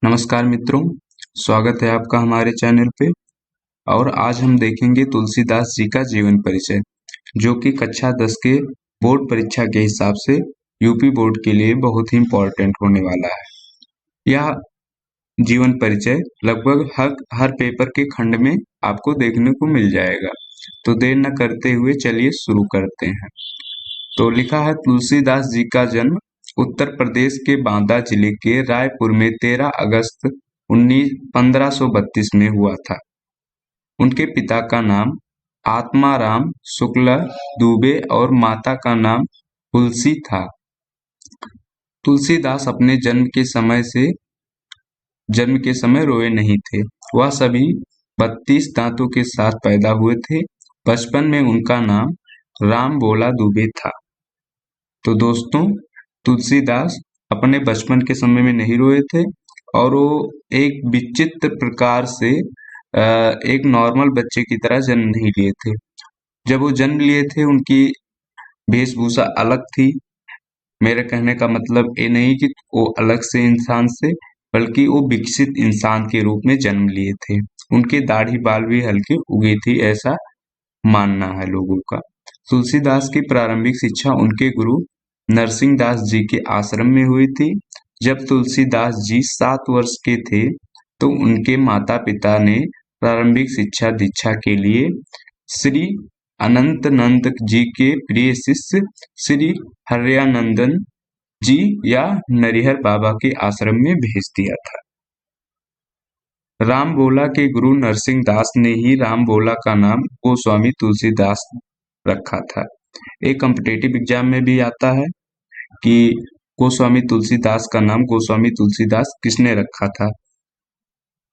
नमस्कार मित्रों, स्वागत है आपका हमारे चैनल पे। और आज हम देखेंगे तुलसीदास जी का जीवन परिचय, जो कि कक्षा 10 के बोर्ड परीक्षा के हिसाब से यूपी बोर्ड के लिए बहुत ही इम्पोर्टेंट होने वाला है। यह जीवन परिचय लगभग हर पेपर के खंड में आपको देखने को मिल जाएगा। तो देर न करते हुए चलिए शुरू करते हैं। तो लिखा है, तुलसीदास जी का जन्म उत्तर प्रदेश के बांदा जिले के रायपुर में 13 अगस्त 1532 में हुआ था। उनके पिता का नाम आत्माराम शुक्ल दुबे और माता का नाम तुलसी था। तुलसीदास अपने जन्म के समय रोए नहीं थे। वह सभी 32 दांतों के साथ पैदा हुए थे। बचपन में उनका नाम राम बोला दुबे था। तो दोस्तों, तुलसीदास अपने बचपन के समय में नहीं रोए थे और वो एक विचित्र प्रकार से एक नॉर्मल बच्चे की तरह जन्म नहीं लिए थे। जब वो जन्म लिए थे, उनकी वेशभूषा अलग थी। मेरे कहने का मतलब ये नहीं कि वो अलग से इंसान से, बल्कि वो विकसित इंसान के रूप में जन्म लिए थे। उनके दाढ़ी बाल भी हल्की उगी थी, ऐसा मानना है लोगों का। तुलसीदास की प्रारंभिक शिक्षा उनके गुरु नरसिंहदास जी के आश्रम में हुई थी। जब तुलसीदास जी 7 वर्ष के थे, तो उनके माता पिता ने प्रारंभिक शिक्षा दीक्षा के लिए श्री अनंतनंद जी के प्रिय शिष्य श्री हरियानंदन जी या नरिहर बाबा के आश्रम में भेज दिया था। राम बोला के गुरु नरसिंह दास ने ही राम बोला का नाम गोस्वामी तुलसीदास रखा था। एक कॉम्पिटेटिव एग्जाम में भी आता है कि गोस्वामी तुलसीदास का नाम गोस्वामी तुलसीदास किसने रखा था,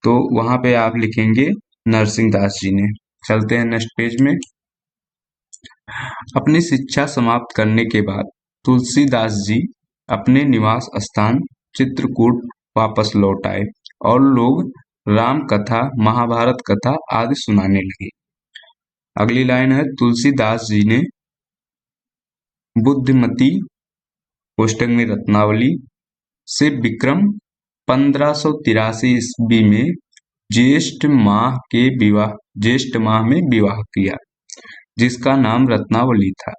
तो वहां पे आप लिखेंगे नरसिंह दास जी ने। चलते हैं नेक्स्ट पेज में। अपनी शिक्षा समाप्त करने के बाद तुलसीदास जी अपने निवास स्थान चित्रकूट वापस लौट आए और लोग राम कथा, महाभारत कथा आदि सुनाने लगे। अगली लाइन है, तुलसीदास जी ने बुद्धिमती कोष्टक में रत्नावली से विक्रम 1583 ईस्वी में ज्येष्ठ माह में विवाह किया, जिसका नाम रत्नावली था।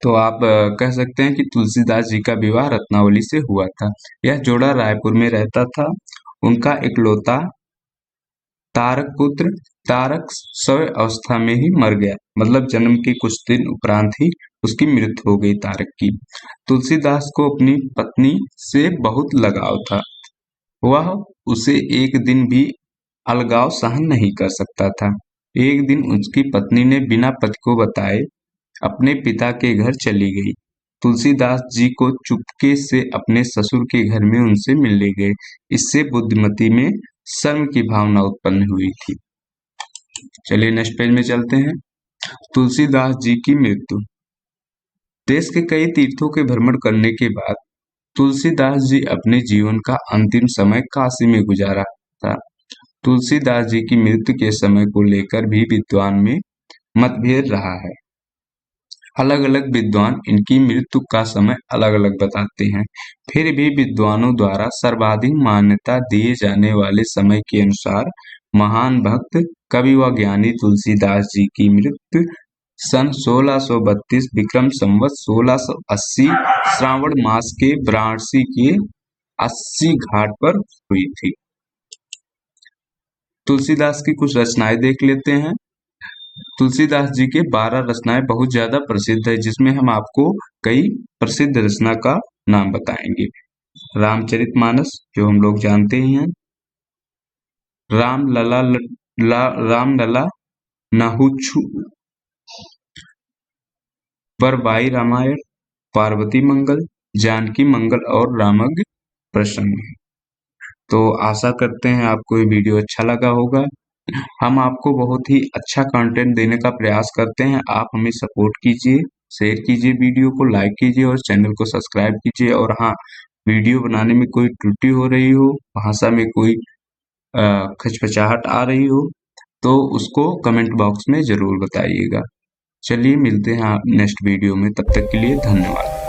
तो आप कह सकते हैं कि तुलसीदास जी का विवाह रत्नावली से हुआ था। यह जोड़ा रायपुर में रहता था। उनका इकलौता तारक पुत्र तारक शव अवस्था में ही मर गया, मतलब जन्म के कुछ दिन उपरांत ही उसकी मृत्यु हो गई तारक की। तुलसीदास को अपनी पत्नी से बहुत लगाव था। वह उसे एक दिन भी अलगाव सहन नहीं कर सकता था। एक दिन उसकी पत्नी ने बिना पति को बताए अपने पिता के घर चली गई। तुलसीदास जी को चुपके से अपने ससुर के घर में उनसे मिलने गए। इससे बुद्धिमती में शर्म की भावना उत्पन्न हुई थी। चलिए नेक्स्ट पेज में चलते हैं। तुलसीदास जी की मृत्यु। देश के कई तीर्थों के भ्रमण करने के बाद तुलसीदास जी अपने जीवन का अंतिम समय काशी में गुजारा था। तुलसीदास जी की मृत्यु के समय को लेकर भी विद्वान में मतभेद रहा है। अलग अलग विद्वान इनकी मृत्यु का समय अलग अलग बताते हैं। फिर भी विद्वानों द्वारा सर्वाधिक मान्यता दिए जाने वाले समय के अनुसार महान भक्त, कवि व ज्ञानी तुलसीदास जी की मृत्यु सन 1632 विक्रम संवत 1680 श्रावण मास के वाराणसी के 80 घाट पर हुई थी। तुलसीदास की कुछ रचनाएं देख लेते हैं। तुलसीदास जी के 12 रचनाएं बहुत ज्यादा प्रसिद्ध है, जिसमें हम आपको कई प्रसिद्ध रचना का नाम बताएंगे। रामचरितमानस, जो हम लोग जानते ही हैं, रामलला नाहुछु, बरबाई रामायण, पार्वती मंगल, जानकी मंगल और रामज्ञ प्रसंग। तो आशा करते हैं आपको ये वीडियो अच्छा लगा होगा। हम आपको बहुत ही अच्छा कंटेंट देने का प्रयास करते हैं। आप हमें सपोर्ट कीजिए, शेयर कीजिए, वीडियो को लाइक कीजिए और चैनल को सब्सक्राइब कीजिए। और हाँ, वीडियो बनाने में कोई त्रुटि हो रही हो, भाषा में कोई खचखचाहट आ रही हो, तो उसको कमेंट बॉक्स में जरूर बताइएगा। चलिए मिलते हैं नेक्स्ट वीडियो में, तब तक के लिए धन्यवाद।